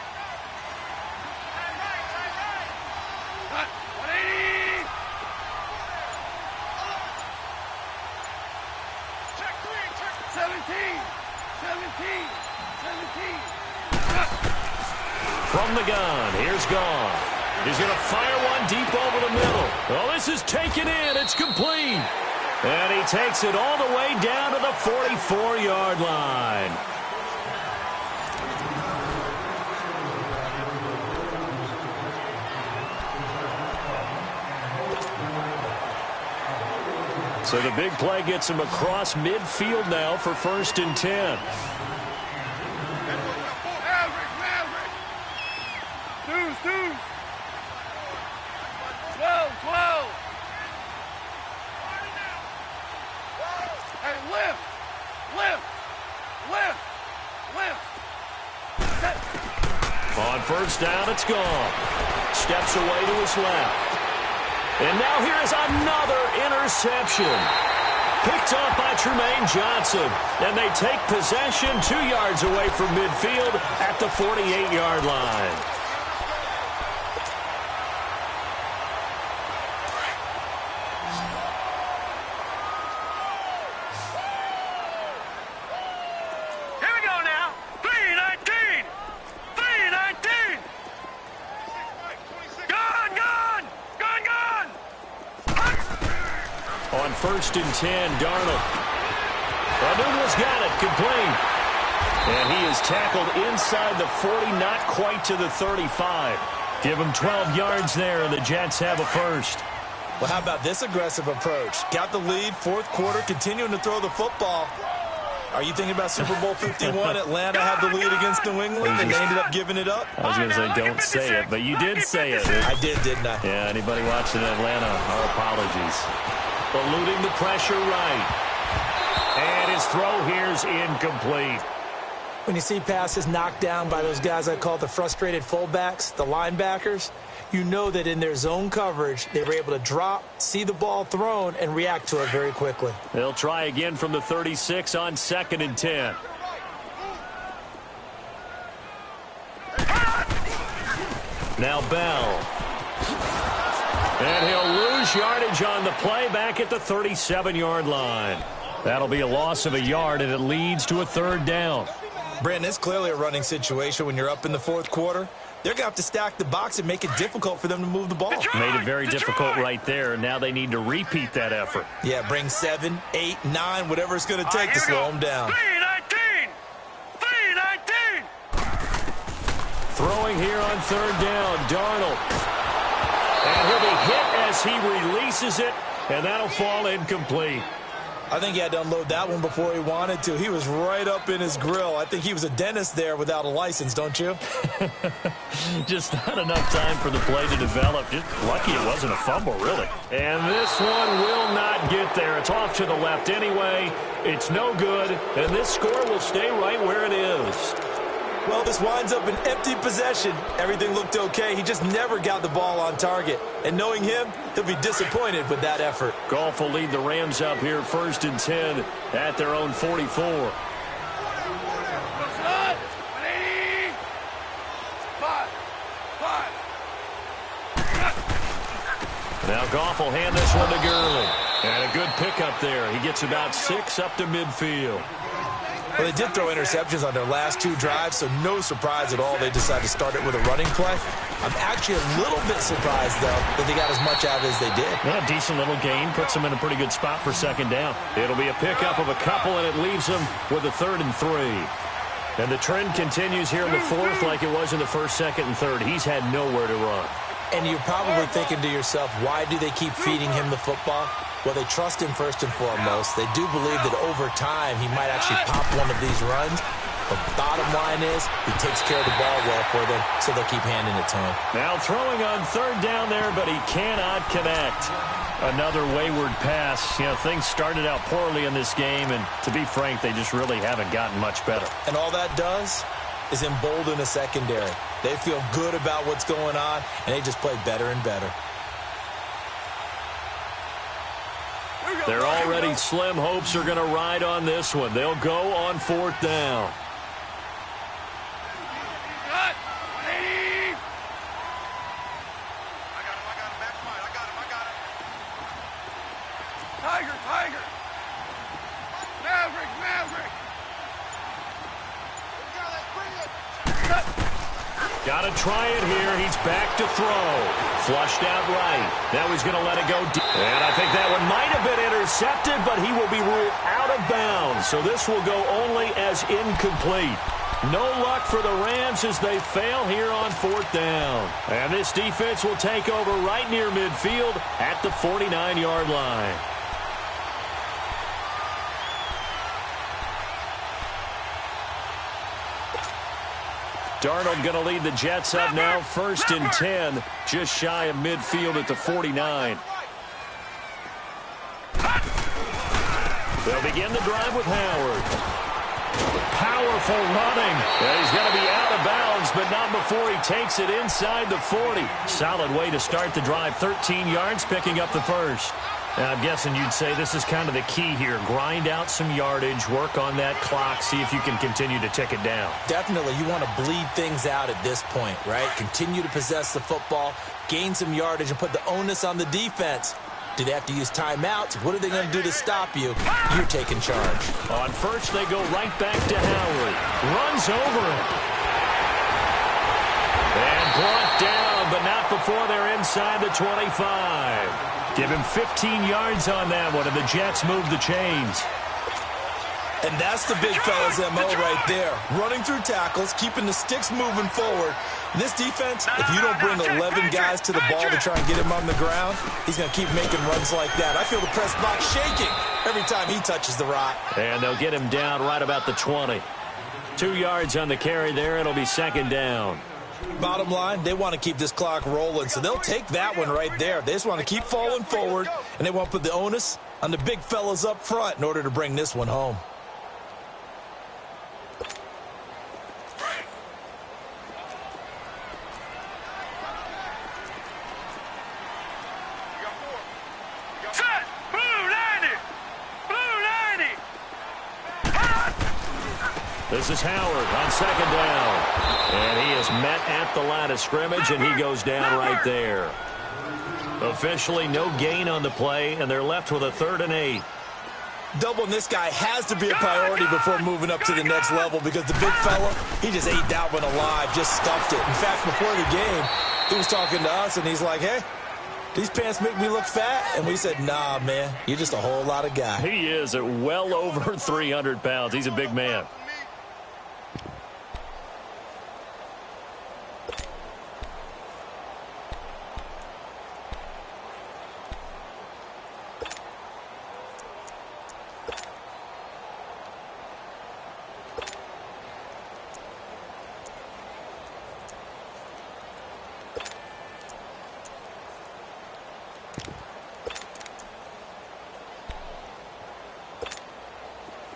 From the gun, here's Goff. He's going to fire one deep over the middle. Oh, this is taken in. It's complete. And he takes it all the way down to the 44-yard line. So the big play gets him across midfield now for 1st and 10. Deuce. 12. Hey, lift. On 1st down, it's gone. Steps away to his left. And now here is another interception. Picked off by Tremaine Johnson. And they take possession 2 yards away from midfield at the 48-yard line. Here we go now. 319. Gun. On 1st and 10, Darnold. Newell's got it, complete. And he is tackled inside the 40, not quite to the 35. Give him 12 yards there, and the Jets have a first. Well, how about this aggressive approach? Got the lead, 4th quarter, continuing to throw the football. Are you thinking about Super Bowl 51? Atlanta had the lead against New England, and they ended up giving it up? I was going to say, don't say it, but you did say it. I did, didn't I? Yeah, anybody watching Atlanta, our apologies. Eluding the pressure right. And his throw here's incomplete. When you see passes knocked down by those guys I call the frustrated fullbacks, the linebackers, you know that in their zone coverage, they were able to drop, see the ball thrown, and react to it very quickly. They'll try again from the 36 on 2nd and 10. Now Bell. And he'll lose yardage on the play back at the 37-yard line. That'll be a loss of a yard, and it leads to a 3rd down. Brandon, it's clearly a running situation when you're up in the 4th quarter. They're going to have to stack the box and make it difficult for them to move the ball. Made it very difficult right there, and now they need to repeat that effort. Yeah, bring 7, 8, 9, whatever it's going to take to slow them down. 319. Throwing here on 3rd down, Darnold. And he'll be hit as he releases it, and that'll fall incomplete. I think he had to unload that one before he wanted to. He was right up in his grill. I think he was a dentist there without a license, don't you? Just not enough time for the play to develop. Just lucky it wasn't a fumble, really. And this one will not get there. It's off to the left anyway. It's no good, and this score will stay right where it is. Well, this winds up an empty possession. Everything looked okay. He just never got the ball on target. And knowing him, he'll be disappointed with that effort. Goff will lead the Rams up here 1st and 10 at their own 44. Now Goff will hand this one to Gurley. And a good pickup there. He gets about 6 up to midfield. Well, they did throw interceptions on their last 2 drives, so no surprise at all they decided to start it with a running play. I'm actually a little bit surprised, though, that they got as much out of it as they did. Well, a decent little gain puts them in a pretty good spot for 2nd down. It'll be a pickup of a couple, and it leaves them with a 3rd and 3. And the trend continues here in the 4th like it was in the 1st, 2nd, and 3rd. He's had nowhere to run. And you're probably thinking to yourself, why do they keep feeding him the football? Well, they trust him first and foremost. They do believe that over time he might actually pop one of these runs. But bottom line is he takes care of the ball well for them, so they'll keep handing it to him. Now throwing on 3rd down there, but he cannot connect. Another wayward pass. You know, things started out poorly in this game, and to be frank, they just really haven't gotten much better. And all that does is embolden a secondary. They feel good about what's going on, and they just play better and better. They're already slim hopes are going to ride on this one. They'll go on 4th down. Tiger. Maverick. Got to try it here. He's back to throw. Flushed out right. Now he's going to let it go deep. And I think that one might have been intercepted, but he will be ruled out of bounds. So this will go only as incomplete. No luck for the Rams as they fail here on 4th down. And this defense will take over right near midfield at the 49-yard line. Darnold going to lead the Jets up now, 1st and 10, just shy of midfield at the 49. They'll begin the drive with Howard. Powerful running. He's going to be out of bounds, but not before he takes it inside the 40. Solid way to start the drive, 13 yards, picking up the first. Now, I'm guessing you'd say this is kind of the key here. Grind out some yardage, work on that clock, see if you can continue to tick it down. Definitely. You want to bleed things out at this point, right? Continue to possess the football, gain some yardage, and put the onus on the defense. Do they have to use timeouts? What are they going to do to stop you? You're taking charge. On first, they go right back to Howard. Runs over it. And brought down, but not before they're inside the 25. Give him 15 yards on that one, and the Jets move the chains. And that's the big fella's MO right there. Running through tackles, keeping the sticks moving forward. This defense, if you don't bring 11 guys to the ball to try and get him on the ground, he's going to keep making runs like that. I feel the press box shaking every time he touches the rock. And they'll get him down right about the 20. 2 yards on the carry there. It'll be 2nd down. Bottom line, they want to keep this clock rolling, so they'll take that one right there. They just want to keep falling forward, and they want to put the onus on the big fellas up front in order to bring this one home. This is Howard on 2nd down. And he is met at the line of scrimmage, and he goes down right there. Officially no gain on the play, and they're left with a 3rd and 8. Doubling this guy has to be a priority before moving up to the next level because the big fella, he just ate that one alive, just stuffed it. In fact, before the game, he was talking to us, and he's like, hey, these pants make me look fat? And we said, nah, man, you're just a whole lot of guy. He is at well over 300 pounds. He's a big man.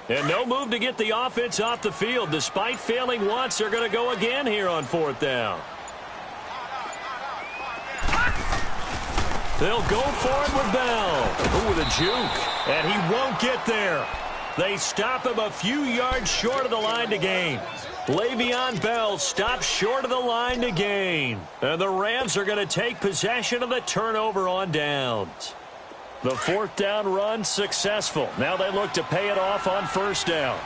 And no move to get the offense off the field. Despite failing once, they're going to go again here on 4th down. They'll go for it with Bell. Ooh, with a juke. And he won't get there. They stop him a few yards short of the line to gain. Le'Veon Bell stops short of the line to gain. And the Rams are going to take possession of the turnover on downs. The 4th down run successful. Now they look to pay it off on 1st down.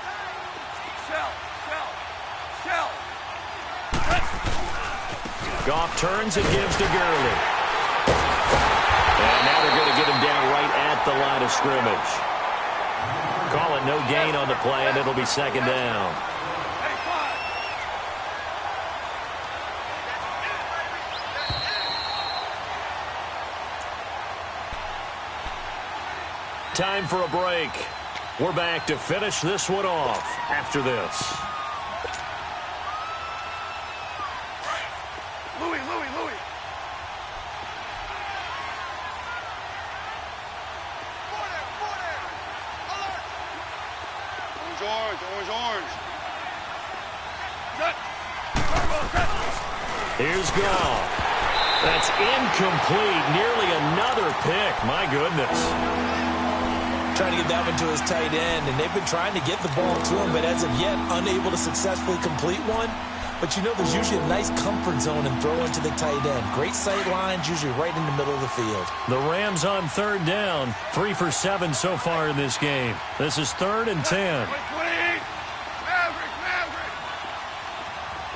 Goff turns and gives to Gurley. And now they're going to get him down right at the line of scrimmage. Call it no gain on the play, and it'll be 2nd down. Time for a break. We're back to finish this one off after this. Louis. Orange. Here's Goff. That's incomplete. Nearly another pick. My goodness. Trying to get that one to his tight end, and they've been trying to get the ball to him, but as of yet, unable to successfully complete one. But you know, there's usually a nice comfort zone and throw into the tight end. Great sight lines, usually right in the middle of the field. The Rams on 3rd down, 3 for 7 so far in this game. This is 3rd and 10. Maverick.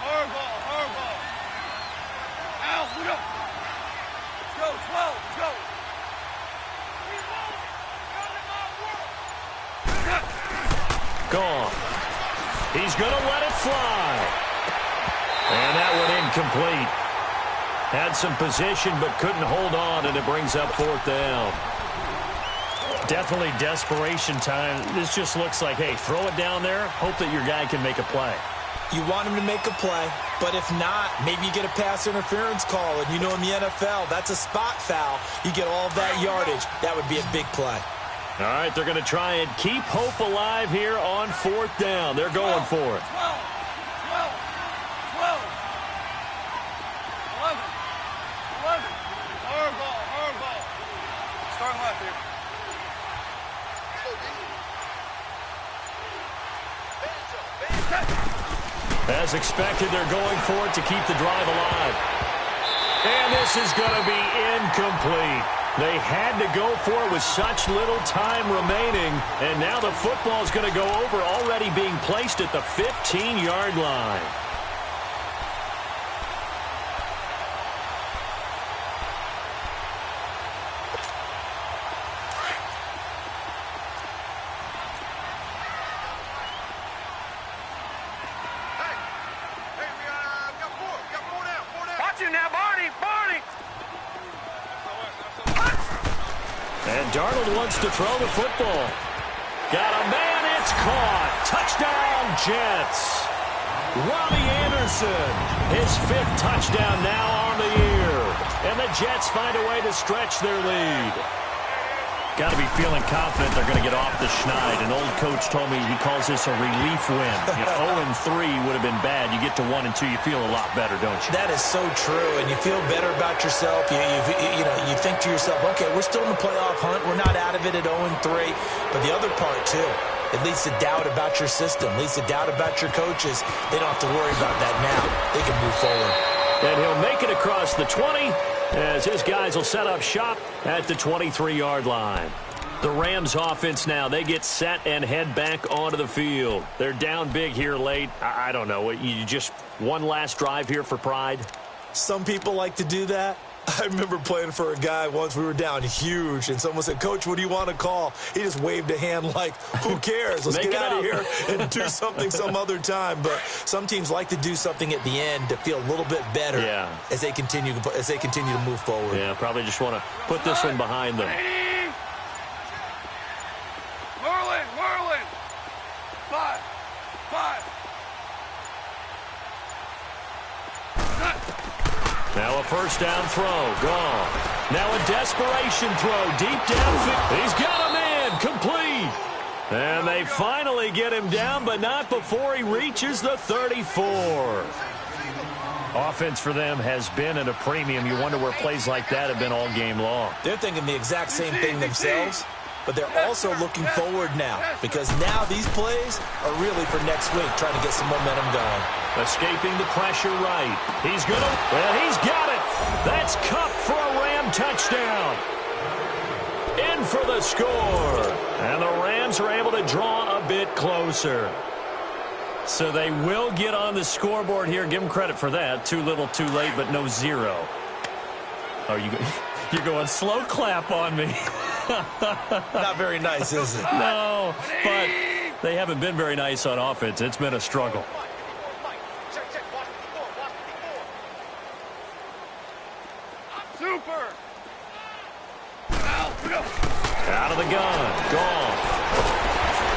Hardball. Gone. He's going to let it fly. And that one incomplete. Had some position but couldn't hold on, and it brings up 4th down. Definitely desperation time. This just looks like, hey, throw it down there, hope that your guy can make a play. You want him to make a play, but if not, maybe you get a pass interference call, and you know in the NFL, that's a spot foul. You get all of that yardage. That would be a big play. All right, they're going to try and keep hope alive here on 4th down. They're going for it. 11. Hard ball. Starting left here. As expected, they're going for it to keep the drive alive. And this is going to be incomplete. They had to go for it with such little time remaining, and now the football is going to go over, already being placed at the 15-yard line. And Darnold wants to throw the football. Got a man, it's caught. Touchdown, Jets. Robbie Anderson, his 5th touchdown now on the year. And the Jets find a way to stretch their lead. Got to be feeling confident they're going to get off the schneid. An old coach told me he calls this a relief win. 0-3 would have been bad. You get to 1-2, you feel a lot better, don't you? That is so true, and you feel better about yourself. You think to yourself, okay, we're still in the playoff hunt. We're not out of it at 0-3. But the other part, too, it leads to doubt about your system, leads to doubt about your coaches. They don't have to worry about that now. They can move forward. And he'll make it across the 20 as his guys will set up shop at the 23-yard line. The Rams offense now, they get set and head back onto the field. They're down big here late. I don't know. You just one last drive here for pride? Some people like to do that. I remember playing for a guy once. We were down huge, and someone said, "Coach, what do you want to call?" He just waved a hand like, who cares? Let's get out of here and do something some other time. But some teams like to do something at the end to feel a little bit better as they continue to move forward. Yeah, probably just want to put this one behind them. Merlin. 5. Now a first down throw, gone. Now a desperation throw, deep downfield. He's got a man, complete. And they finally get him down, but not before he reaches the 34. Offense for them has been at a premium. You wonder where plays like that have been all game long. They're thinking the exact same thing themselves, but they're also looking forward now, because now these plays are really for next week, trying to get some momentum going. Escaping the pressure right. He's going to, well, he's got it. That's Kupp for a Ram touchdown. In for the score. And the Rams are able to draw a bit closer. So they will get on the scoreboard here. Give them credit for that. Too little, too late, but no 0. Oh, you're going slow clap on me. Not very nice, is it? No, but they haven't been very nice on offense. It's been a struggle. Super. Out of the gun. Gone.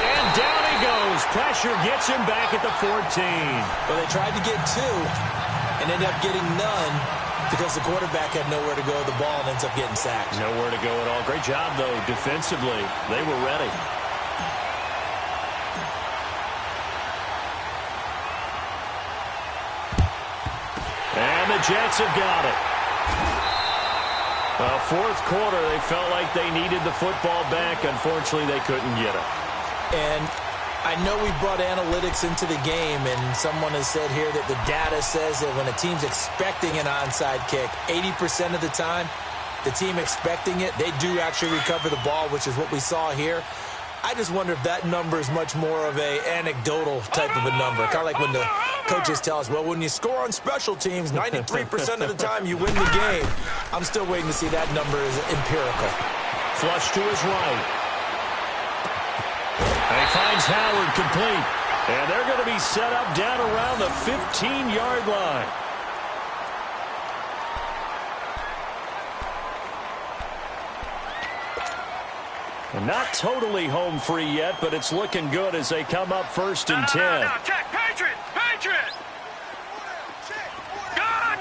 And down he goes. Pressure gets him back at the 14. Well, they tried to get 2 and ended up getting none because the quarterback had nowhere to go with the ball and ends up getting sacked. Nowhere to go at all. Great job, though, defensively. They were ready. And the Jets have got it. Fourth quarter, they felt like they needed the football back. Unfortunately, they couldn't get it. And I know we brought analytics into the game, and someone has said here that the data says that when a team's expecting an onside kick, 80% of the time, the team expecting it, they do actually recover the ball, which is what we saw here. I just wonder if that number is much more of a anecdotal type of a number. Kind of like when the coaches tell us, well, when you score on special teams, 93% of the time you win the game. I'm still waiting to see that number is empirical. Flush to his right. He finds Howard complete. And they're going to be set up down around the 15-yard line. And not totally home free yet, but it's looking good as they come up 1st and 10. No, check. Patriot! Patriot! Gun!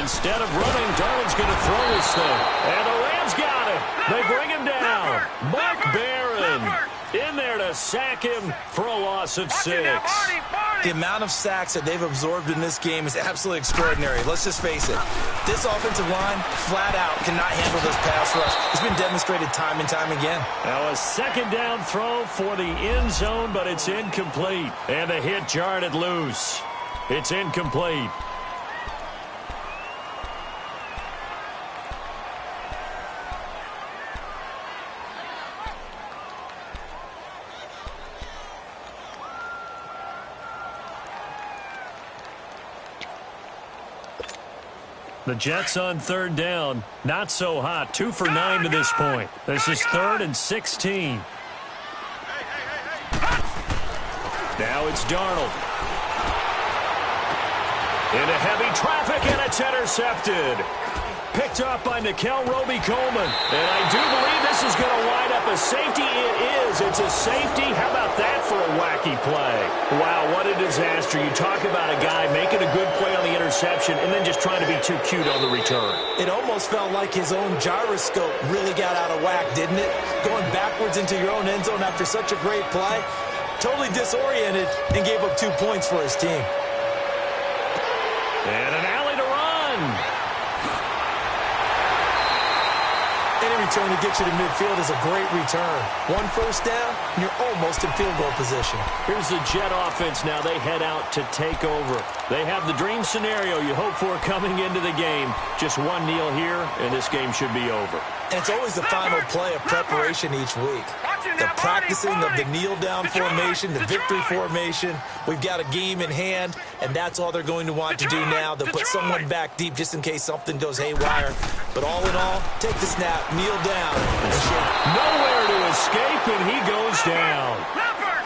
Instead of running, Darnold's going to throw this thing. And the Rams got him. They bring him down. Mark Barron in there to sack him for a loss of 6. The amount of sacks that they've absorbed in this game is absolutely extraordinary. Let's just face it. This offensive line, flat out, cannot handle this pass rush. It's been demonstrated time and time again. Now a 2nd down throw for the end zone, but it's incomplete. And the hit jarred it loose. It's incomplete. The Jets on 3rd down. Not so hot. 2 for 9 to this point. This is 3rd and 16. Now it's Darnold. Into heavy traffic, and it's intercepted. Picked up by Nickel Roby-Coleman. And I do believe this is going to wind up a safety. It is. It's a safety. How about that for a wacky play? Wow, what a disaster. You talk about a guy making a good play on the interception and then just trying to be too cute on the return. It almost felt like his own gyroscope really got out of whack, didn't it? Going backwards into your own end zone after such a great play. Totally disoriented and gave up 2 points for his team. And an alley to run. Any return to get you to midfield is a great return. 1 first down, and you're almost in field goal position. Here's the Jet offense now. They head out to take over. They have the dream scenario you hope for coming into the game. Just one kneel here, and this game should be over. And it's always the final play of preparation each week. The practicing of the kneel-down formation, the victory formation. We've got a game in hand, and that's all they're going to want to do now. They'll put someone back deep just in case something goes haywire. But all in all, take the snap, kneel down, and shake. Nowhere to escape, and he goes down.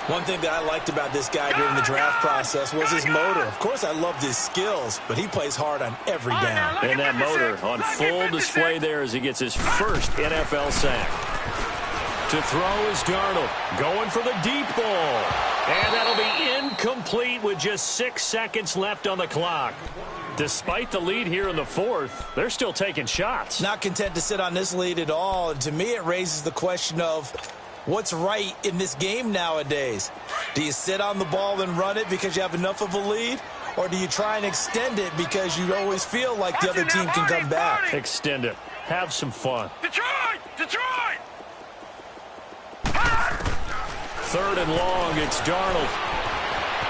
One thing that I liked about this guy during the draft process was his motor. Of course, I loved his skills, but he plays hard on every down. And that motor on full display there as he gets his first NFL sack. To throw is Darnold, going for the deep ball. And that'll be incomplete with just 6 seconds left on the clock. Despite the lead here in the 4th, they're still taking shots. Not content to sit on this lead at all. And to me, it raises the question of what's right in this game nowadays. Do you sit on the ball and run it because you have enough of a lead? Or do you try and extend it because you always feel like the other team can come back? Extend it. Have some fun. Detroit! 3rd and long, it's Darnold.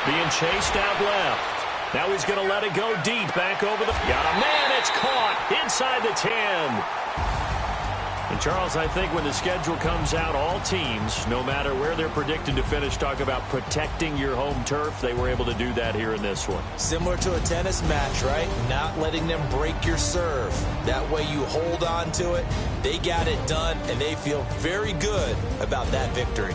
Being chased out left. Now he's going to let it go deep. Back over the... Got a man, it's caught inside the 10. And, Charles, I think when the schedule comes out, all teams, no matter where they're predicted to finish, talk about protecting your home turf. They were able to do that here in this one. Similar to a tennis match, right? Not letting them break your serve. That way you hold on to it. They got it done, and they feel very good about that victory.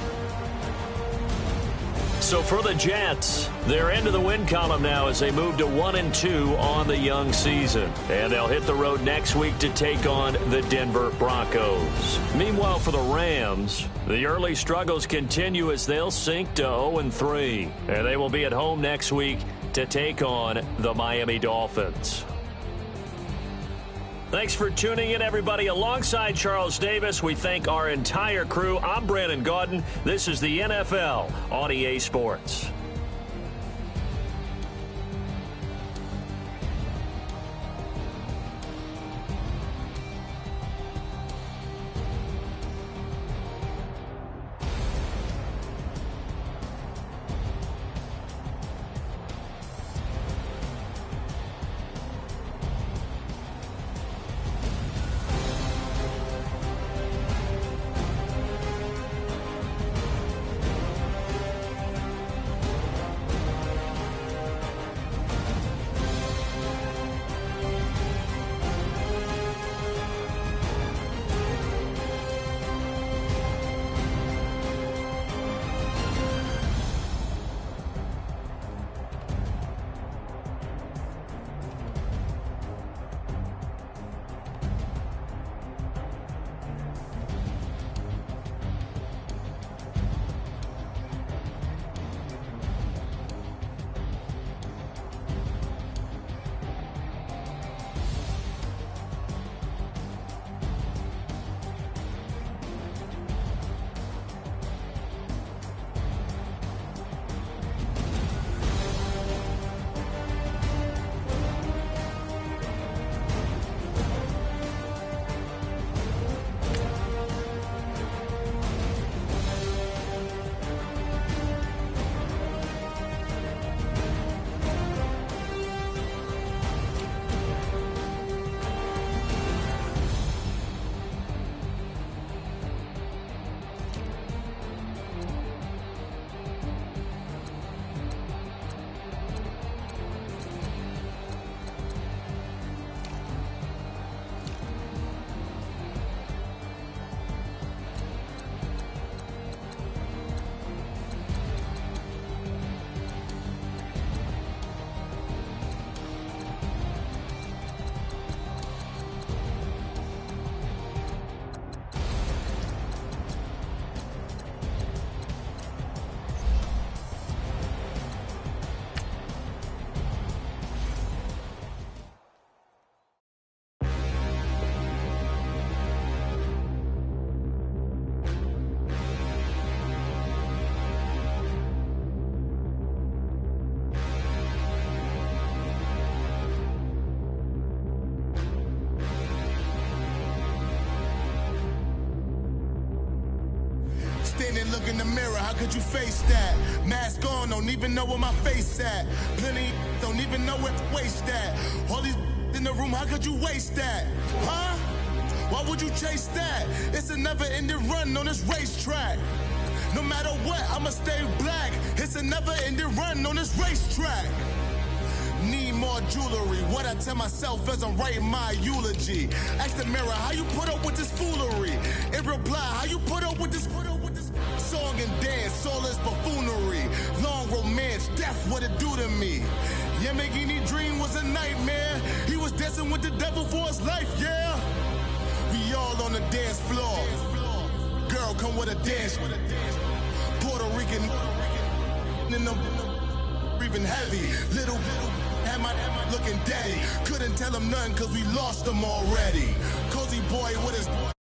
So for the Jets, they're into the win column now as they move to 1-2 on the young season. And they'll hit the road next week to take on the Denver Broncos. Meanwhile, for the Rams, the early struggles continue as they'll sink to 0-3. And they will be at home next week to take on the Miami Dolphins. Thanks for tuning in, everybody. Alongside Charles Davis, we thank our entire crew. I'm Brandon Gaudin. This is the NFL on EA Sports. look in the mirror, how could you face that? Mask on, don't even know where my face at. Plenty don't even know where to waste that. All these in the room, how could you waste that? Huh? Why would you chase that? It's a never-ending run on this racetrack. No matter what, I'ma stay black. It's a never-ending run on this racetrack. Need more jewelry. What I tell myself as I'm writing my eulogy. Ask the mirror, how you put up with this foolery? In reply, how you put up with this song and dance, all this buffoonery. Long romance, death, what it do to me? Yamagini dream was a nightmare. He was dancing with the devil for his life, yeah. We all on the dance floor. Girl, come with a dance. Puerto Rican in the breathing heavy. Little had my looking daddy. Couldn't tell him nothing cause we lost him already. Cozy boy with his